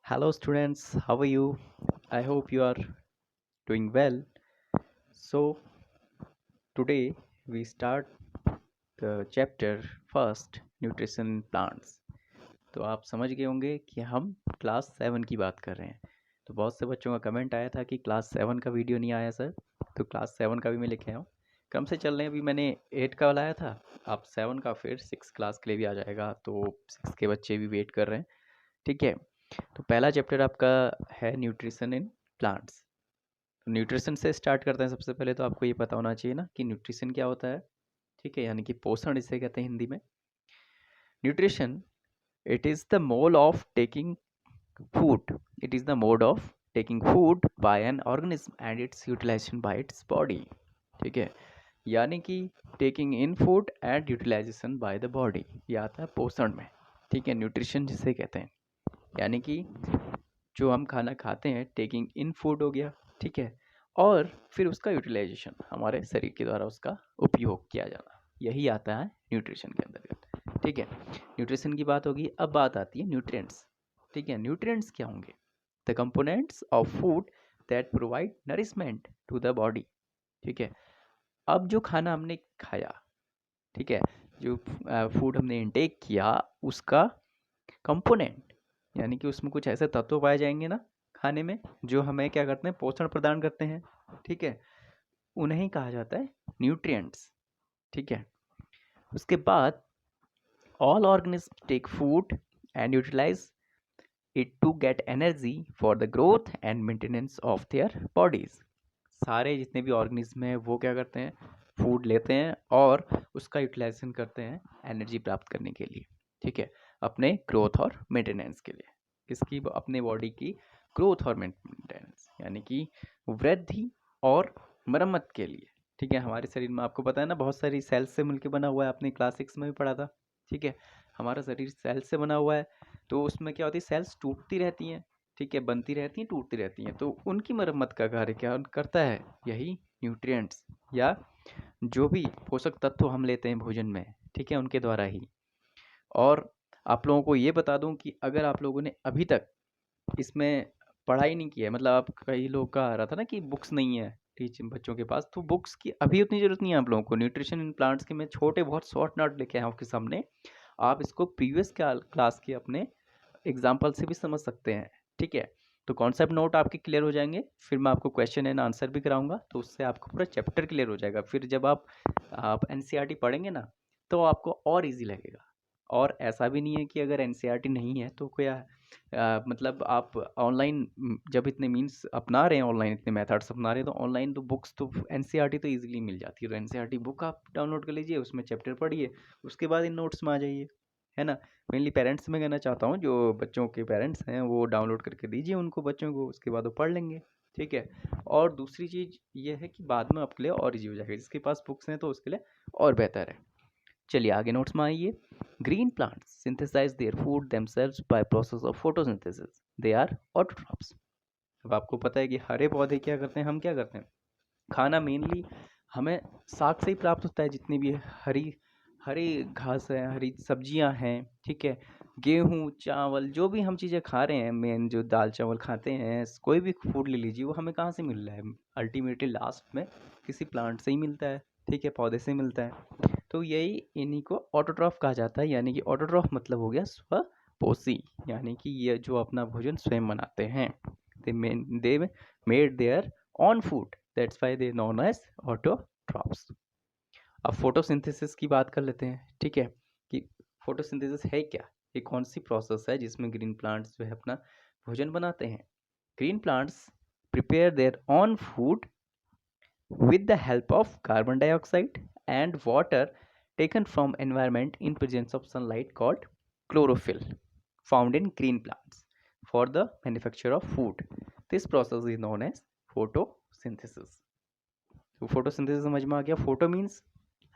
Hello, students. How are you? I hope you are doing well. So, today we start the chapter first nutrition in plants. तो आप समझ गए होंगे कि हम क्लास 7 की बात कर रहे हैं। तो बहुत से बच्चों का कमेंट आया था कि क्लास 7 का वीडियो नहीं आया सर। तो क्लास 7 का भी मैं लेके आया हूँ। क्रम से चल रहे हैं, अभी मैंने 8 का लाया था। अब 7 का फिर 6 क्लास के लिए भी आ जाएगा, तो 6 के बच्चे भी वेट कर रहे हैं। ठीक है। तो पहला चैप्टर आपका है न्यूट्रिशन इन प्लांट्स। न्यूट्रिशन से स्टार्ट करते हैं। सबसे पहले तो आपको ये पता होना चाहिए ना कि न्यूट्रिशन क्या होता है। ठीक है, यानी कि पोषण इसे कहते हैं हिंदी में। Nutrition, it is the mole of taking food it is the mode of taking food by an organism and its utilization by its body. ठीक है, यानी कि taking in food and utilization by the body, ये आता है पोषण में। ठीक है, न्यूट्रिशन जिसे कहते हैं, यानी कि जो हम खाना खाते हैं, टेकिंग इन फूड हो गया। ठीक है, और फिर उसका यूटिलाइजेशन, हमारे शरीर के द्वारा उसका उपयोग किया जाना, यही आता है न्यूट्रिशन के अंतर्गत। ठीक है, न्यूट्रिशन की बात होगी। अब बात आती है न्यूट्रिएंट्स। ठीक है, न्यूट्रिएंट्स क्या होंगे? The components of food that provide nourishment to the body. ठीक है, अब जो खाना हमने खाया, ठीक है, जो फूड हमने इनटेक किया, उसका कंपोनेंट, यानी कि उसमें कुछ ऐसे तत्व पाए जाएंगे ना खाने में, जो हमें क्या करते हैं, पोषण प्रदान करते हैं। ठीक है, उन्हें कहा जाता है न्यूट्रिएंट्स। ठीक है, उसके बाद all organism take food and utilize it to get energy for the growth and maintenance of their bodies. सारे जितने भी ऑर्गेनिज्म हैं वो क्या करते हैं, फूड लेते हैं और उसका यूटिलाइजेशन करते हैं एनर्जी प्राप्त करने के लिए। ठीक है, अपने ग्रोथ और मेंटेनेंस के लिए। किसकी? अपने बॉडी की ग्रोथ और मेंटेनेंस, यानी कि वृद्धि और मरम्मत के लिए। ठीक है, हमारे शरीर में आपको पता है ना, बहुत सारी सेल्स से मिलकर बना हुआ है। आपने क्लास 6 में भी पढ़ा था। ठीक है, हमारा शरीर सेल्स से बना हुआ है। तो उसमें क्या होती है, सेल्स टूटती रहती हैं। ठीक है, बनती रहती हैं, टूटती रहती हैं, तो उनकी मरम्मत का कार्य क्या करता है? यही न्यूट्रिएंट्स, या जो भी पोषक तत्व हम लेते हैं भोजन में, ठीक है, उनके द्वारा ही। और आप लोगों को ये बता दूं कि अगर आप लोगों ने अभी तक इसमें पढ़ाई नहीं की है, मतलब आप, कई लोग का आ रहा था ना कि बुक्स नहीं है टीचिंग बच्चों के पास, तो बुक्स की अभी उतनी ज़रूरत नहीं है आप लोगों को। न्यूट्रिशन इन प्लांट्स के मैं छोटे बहुत शॉर्ट नोट लेके आया हूँ आपके सामने। आप इसको प्रीवियस क्लास के अपने एग्जाम्पल से भी समझ सकते हैं। ठीक है, तो कॉन्सेप्ट नोट आपके क्लियर हो जाएंगे, फिर मैं आपको क्वेश्चन एंड आंसर भी कराऊंगा, तो उससे आपको पूरा चैप्टर क्लियर हो जाएगा। फिर जब आप एनसीईआरटी पढ़ेंगे ना, तो आपको और इजी लगेगा। और ऐसा भी नहीं है कि अगर एनसीईआरटी नहीं है तो क्या मतलब आप ऑनलाइन जब इतने मीन्स अपना रहे हैं, ऑनलाइन इतने मेथड्स अपना रहे हैं, तो ऑनलाइन तो बुक्स तो एनसीईआरटी तो इजीली मिल जाती है। तो एनसीईआरटी बुक आप डाउनलोड कर लीजिए, उसमें चैप्टर पढ़िए, उसके बाद इन नोट्स में आ जाइए, है ना। मेनली पेरेंट्स में कहना चाहता हूँ, जो बच्चों के पेरेंट्स हैं वो डाउनलोड करके दीजिए उनको, बच्चों को, उसके बाद वो पढ़ लेंगे। ठीक है, और दूसरी चीज़ ये है कि बाद में आपके लिए और ईजी हो जाएगा। जिसके पास बुक्स हैं तो उसके लिए और बेहतर है। चलिए आगे नोट्स में आइए। Green plants synthesize their food themselves by process of photosynthesis, they are autotrophs. अब आपको पता है कि हरे पौधे क्या करते हैं, हम क्या करते हैं, खाना मेनली हमें साग से ही प्राप्त होता है। जितनी भी हरी हरी घास है, हरी सब्जियां हैं, ठीक है, गेहूँ चावल, जो भी हम चीज़ें खा रहे हैं, मेन जो दाल चावल खाते हैं, कोई भी फूड ले लीजिए, वो हमें कहाँ से मिल रहा है? अल्टीमेटली लास्ट में किसी प्लांट से ही मिलता है। ठीक है, पौधे से मिलता है। तो यही इन्हीं को ऑटोट्रॉफ कहा जाता है। यानी कि ऑटोट्रॉफ मतलब हो गया स्वपोषी, यानी कि ये जो अपना भोजन स्वयं बनाते हैं। They made their own food, that's why they known as autotrophs. अब फोटोसिंथेसिस की बात कर लेते हैं। ठीक है, कि फोटोसिंथेसिस है क्या, ये कौन सी प्रोसेस है जिसमें ग्रीन प्लांट्स जो है अपना भोजन बनाते हैं। Green plants prepare their own food with the help of carbon dioxide and water taken from environment in presence of sunlight called chlorophyll, found in green plants for the manufacture of food. This process is known as photosynthesis. तो photosynthesis समझ में आ गया। Photo means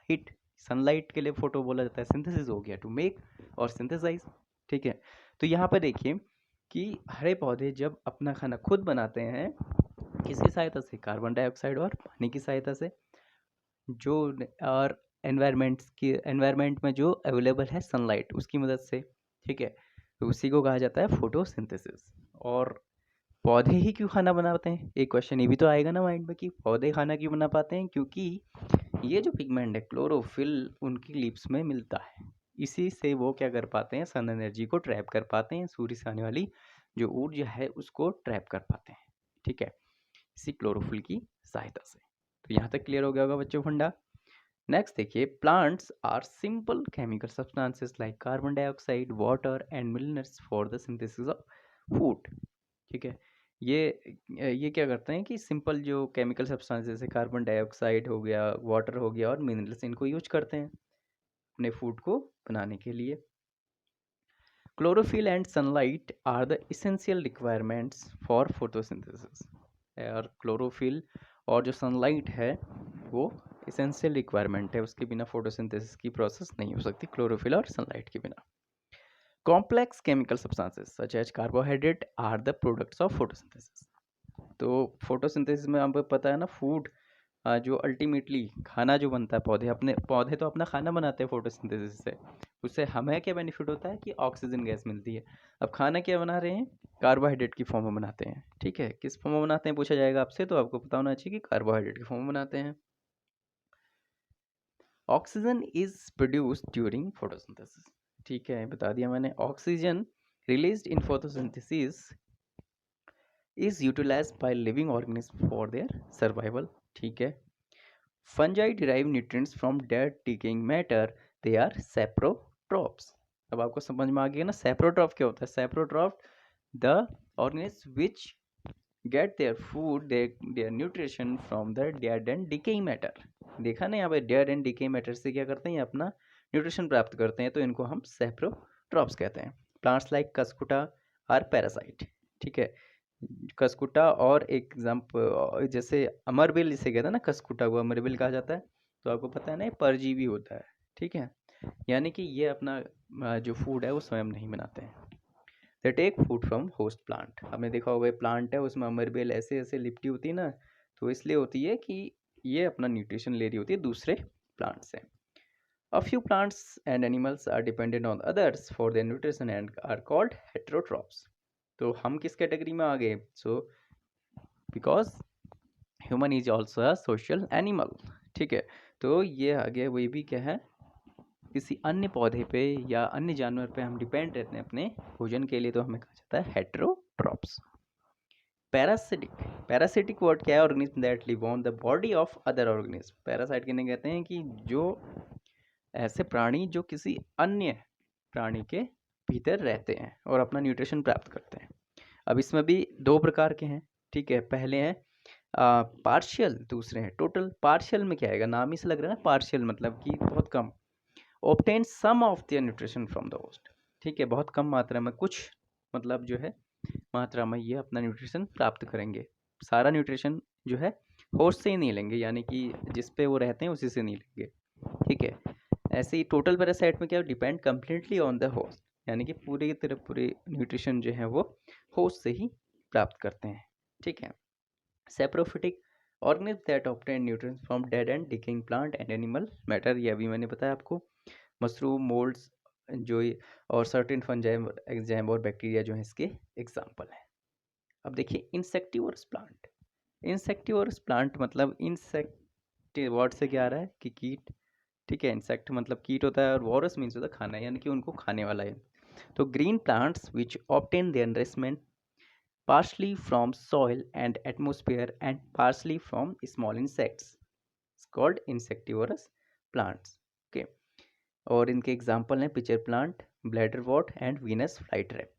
light, sunlight के लिए photo बोला जाता है। Synthesis हो गया टू मेक और सिंथेसाइज। ठीक है, तो यहाँ पर देखिए कि हरे पौधे जब अपना खाना खुद बनाते हैं, किसकी सहायता से? कार्बन डाइऑक्साइड और पानी की सहायता से। जो और एनवायरमेंट में जो अवेलेबल है सनलाइट, उसकी मदद से। ठीक है, तो उसी को कहा जाता है फोटोसिंथेसिस। और पौधे ही क्यों खाना बनाते हैं, एक क्वेश्चन ये भी तो आएगा ना माइंड में कि पौधे खाना क्यों बना पाते हैं, क्योंकि ये जो पिगमेंट है क्लोरोफिल उनकी लीव्स में मिलता है, इसी से वो क्या कर पाते हैं, सन एनर्जी को ट्रैप कर पाते हैं, सूर्य से आने वाली जो ऊर्जा है उसको ट्रैप कर पाते हैं। ठीक है, इसी क्लोरोफिल की सहायता से। तो यहाँ तक क्लियर हो गया होगा बच्चों फंडा। नेक्स्ट देखिए, plants are simple chemical substances like carbon dioxide, water and minerals for the synthesis of food. ठीक है, ये क्या करते हैं कि सिंपल जो केमिकल सब्सटेंस जैसे कार्बन डाइऑक्साइड हो गया, वाटर हो गया और मिनरल्स, इनको यूज करते हैं अपने फूड को बनाने के लिए। Chlorophyll and sunlight are the essential requirements for photosynthesis. और क्लोरोफिल और जो सनलाइट है वो इसेंशियल रिक्वायरमेंट है, उसके बिना फोटोसिंथेसिस की प्रोसेस नहीं हो सकती, क्लोरोफिल और सनलाइट के बिना। Complex chemical substances such as carbohydrate are the products of photosynthesis. तो फोटोसिंथेसिस में आपको पता है ना, फूड जो अल्टीमेटली खाना जो बनता है, पौधे तो अपना खाना बनाते हैं फोटोसिंथेसिस से, उससे हमें क्या बेनिफिट होता है कि ऑक्सीजन गैस मिलती है। अब खाना क्या बना रहे हैं, कार्बोहाइड्रेट की फॉर्म में बनाते हैं। ठीक है, किस फॉर्म में बनाते हैं पूछा जाएगा आपसे, तो आपको पता होना चाहिए कि कार्बोहाइड्रेट की फॉर्म में बनाते हैं। Oxygen is produced during photosynthesis. ठीक है, बता दिया मैंने, oxygen released in photosynthesis is utilized by living organism for their survival. ठीक है, fungi derive nutrients from dead decaying matter, they are saprotrophs. अब आपको समझ में आ गया ना सैप्रोट्रॉप क्या होता है। Saprotroph the organism which get their food, their nutrition from the dead and decaying matter. देखा ना यहाँ पे, डेड एंड डिकेइंग मैटर से क्या करते हैं, ये अपना न्यूट्रिशन प्राप्त करते हैं, तो इनको हम सैप्रोट्रॉप्स कहते हैं। Plants like cuscuta are parasite. ठीक है, कस्कुटा और एग्जाम्पल जैसे अमरबेल जिसे कहते हैं ना, कस्कुटा को अमरबेल कहा जाता है, तो आपको पता है ना ये परजीवी होता है। ठीक है, यानी कि ये अपना जो फूड है वो स्वयं नहीं बनाते हैं। They take food from host plant. हमने देखा होगा प्लांट है उसमें अमरबेल ऐसे ऐसे लिपटी होती है ना, तो इसलिए होती है कि ये अपना न्यूट्रिशन ले रही होती है दूसरे प्लांट से। A few plants and animals are dependent on others for their nutrition and are called heterotrophs. तो हम किस कैटेगरी में आ गए, so because human is also a social animal. ठीक है, तो ये आ गया, वही भी क्या है, किसी अन्य पौधे पे या अन्य जानवर पे हम डिपेंड रहते हैं अपने भोजन के लिए, तो हमें कहा जाता है हेटेरोट्रॉप्स। पैरासिटिक, पैरासिटिक वर्ड क्या है, organism that live on the body of other organism. Parasite किन्हें कहते हैं कि जो ऐसे प्राणी जो किसी अन्य प्राणी के भीतर रहते हैं और अपना न्यूट्रिशन प्राप्त करते हैं। अब इसमें भी दो प्रकार के हैं। ठीक है, पहले हैं पार्शियल, दूसरे हैं टोटल। पार्शियल में क्या आएगा, नाम ही से लग रहा है ना, पार्शियल मतलब कि बहुत कम। Obtain some of their nutrition from the host. ठीक है, बहुत कम मात्रा में, कुछ मतलब जो है मात्रा में ये अपना न्यूट्रिशन प्राप्त करेंगे। सारा न्यूट्रिशन जो है होस्ट से ही नहीं लेंगे, यानी कि जिस पे वो रहते हैं उसी से नहीं लेंगे। ठीक है, ऐसे ही टोटल पैरासाइट में क्या depend completely on the host, यानी कि पूरे की तरह पूरे न्यूट्रिशन जो है वो होस्ट से ही प्राप्त करते हैं। ठीक है, saprophytic, organism that obtain nutrients from dead and decaying plant and animal matter. ये अभी मैंने बताया आपको, मशरूम, मोल्ड्स जो और सर्टेन फंजाई, एग्जाम और बैक्टीरिया जो है इसके एग्जाम्पल हैं। अब देखिए इंसेक्टिवोरस प्लांट। इंसेक्टिवोरस प्लांट मतलब इंसेक्ट वर्ड से क्या आ रहा है कि कीट। ठीक है, इंसेक्ट मतलब कीट होता है और वॉरस मीन्स होता है खाना, यानी कि उनको खाने वाला है। तो green plants which obtain their nourishment partially from soil and atmosphere and partially from small insects is called insectivorous plants. Okay, और इनके एग्जाम्पल हैं pitcher plant, bladder what and Venus flytrap.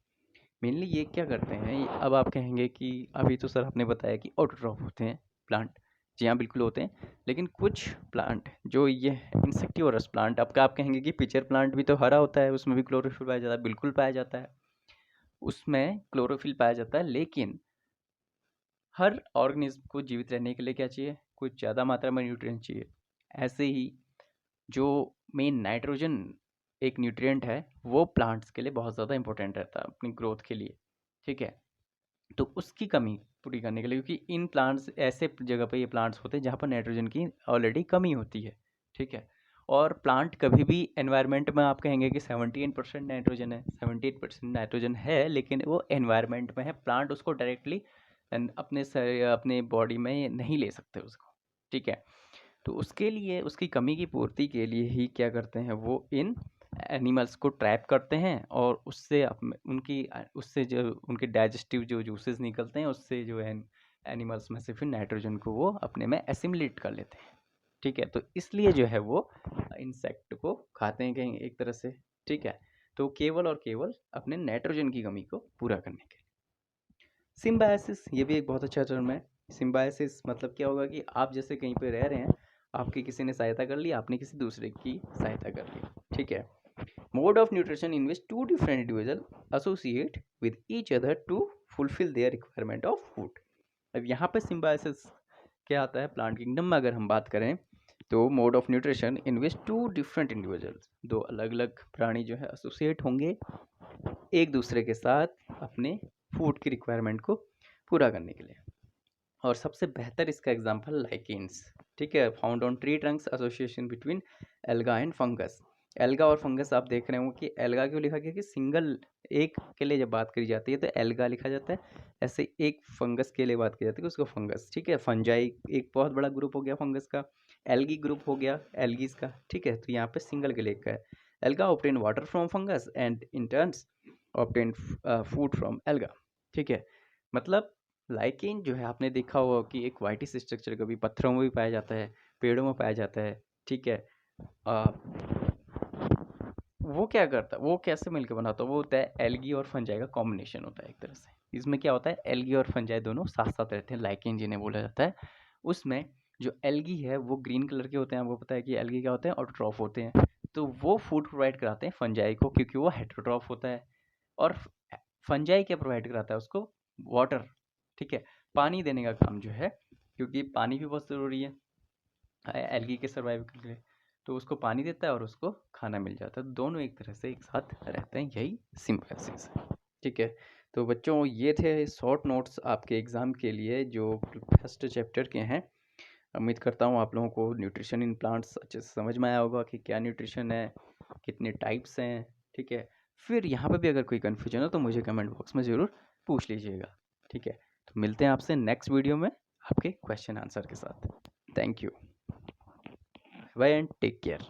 Mainly ये क्या करते हैं, अब आप कहेंगे कि अभी तो सर आपने बताया कि ऑटोट्रॉफ होते हैं प्लांट। जी हाँ, बिल्कुल होते हैं, लेकिन कुछ प्लांट जो ये इंसेक्टिवोरस प्लांट, अब आप कहेंगे कि पिचर प्लांट भी तो हरा होता है, उसमें भी क्लोरोफिल पाया जाता है। बिल्कुल पाया जाता है, उसमें क्लोरोफिल पाया जाता है, लेकिन हर ऑर्गेनिज्म को जीवित रहने के लिए क्या चाहिए, कुछ ज़्यादा मात्रा में न्यूट्रिएंट चाहिए। ऐसे ही जो मेन नाइट्रोजन एक न्यूट्रिएंट है वो प्लांट्स के लिए बहुत ज़्यादा इंपॉर्टेंट रहता है अपनी ग्रोथ के लिए। ठीक है, तो उसकी कमी पूरी करने के लिए, क्योंकि इन प्लांट्स ऐसे जगह पे ये प्लांट्स होते हैं जहाँ पर नाइट्रोजन की ऑलरेडी कमी होती है। ठीक है, और प्लांट कभी भी एनवायरनमेंट में आप कहेंगे कि 78% नाइट्रोजन है, 78% नाइट्रोजन है, लेकिन वो एनवायरनमेंट में है, प्लांट उसको डायरेक्टली अपने बॉडी में नहीं ले सकते उसको, ठीक है। तो उसके लिए, उसकी कमी की पूर्ति के लिए ही क्या करते हैं, वो इन एनिमल्स को ट्रैप करते हैं और उससे उससे जो उनके डाइजेस्टिव जो जूसेस निकलते हैं, उससे जो है एनिमल्स में से फिर नाइट्रोजन को वो अपने में एसिमिलेट कर लेते हैं, ठीक है। तो इसलिए जो है वो इंसेक्ट को खाते हैं कहीं एक तरह से, ठीक है। तो केवल और केवल अपने नाइट्रोजन की कमी को पूरा करने के लिए। सिम्बायोसिस, ये भी एक बहुत अच्छा टर्म है। सिम्बायोसिस मतलब क्या होगा कि आप जैसे कहीं पे रह रहे हैं, आपकी किसी ने सहायता कर ली, आपने किसी दूसरे की सहायता कर ली, ठीक है। Mode of nutrition in which two different individual associate with each other to fulfil their requirement of food. अब यहाँ पे सिम्बायोसिस क्या आता है, प्लांट किंगडम में अगर हम बात करें तो mode of nutrition in which two different individuals, दो अलग अलग प्राणी जो है एसोसिएट होंगे एक दूसरे के साथ अपने फूड की रिक्वायरमेंट को पूरा करने के लिए। और सबसे बेहतर इसका एग्जांपल लाइकेन्स, ठीक है, found on tree Trunks association between alga and fungus. Alga और फंगस आप देख रहे हो कि एल्गा क्यों लिखा गया कि सिंगल एक के लिए जब बात करी जाती है तो एल्गा लिखा जाता है, ऐसे एक फंगस के लिए बात की जाती है उसको फंगस, ठीक है। फंजाई एक बहुत बड़ा ग्रुप हो गया फंगस का, एल्गी ग्रुप हो गया एल्गीज का, ठीक है। तो यहाँ पे सिंगल के लिए का है। Alga obtain water from fungus and in turns obtain food from alga, ठीक है। मतलब लाइकेन जो है आपने देखा होगा कि एक वाइटिस स्ट्रक्चर कभी पत्थरों में भी पाया जाता है, पेड़ों में पाया जाता है, ठीक है। आ, वो क्या करता है, वो कैसे मिलकर बनाता है, वो होता है एल्गी और फंजाई का कॉम्बिनेशन होता है एक तरह से। इसमें क्या होता है, एल्गी और फंजाई दोनों साथ साथ रहते हैं, लाइकेन जिन्हें बोला जाता है। उसमें जो एल्गी है वो ग्रीन कलर के होते हैं, आपको पता है कि एल्गी क्या होते हैं, ऑटोट्रॉफ होते हैं। तो वो फूड प्रोवाइड कराते हैं फंजाई को क्योंकि वो हेटेरोट्रॉफ होता है। और फंजाई क्या प्रोवाइड कराता है उसको, वाटर, ठीक है, पानी देने का काम जो है, क्योंकि पानी भी बहुत ज़रूरी है एल्गी के सर्वाइव के लिए। तो उसको पानी देता है और उसको खाना मिल जाता है, दोनों एक तरह से एक साथ रहते हैं, यही सिम्बायोसिस है, ठीक है। तो बच्चों ये थे शॉर्ट नोट्स आपके एग्ज़ाम के लिए जो फर्स्ट चैप्टर के हैं। उम्मीद करता हूँ आप लोगों को न्यूट्रिशन इन प्लांट्स अच्छे से समझ में आया होगा कि क्या न्यूट्रिशन है, कितने टाइप्स हैं, ठीक है। फिर यहाँ पे भी अगर कोई कन्फ्यूजन हो तो मुझे कमेंट बॉक्स में ज़रूर पूछ लीजिएगा, ठीक है। तो मिलते हैं आपसे नेक्स्ट वीडियो में आपके क्वेश्चन आंसर के साथ। Thank you, bye and take care.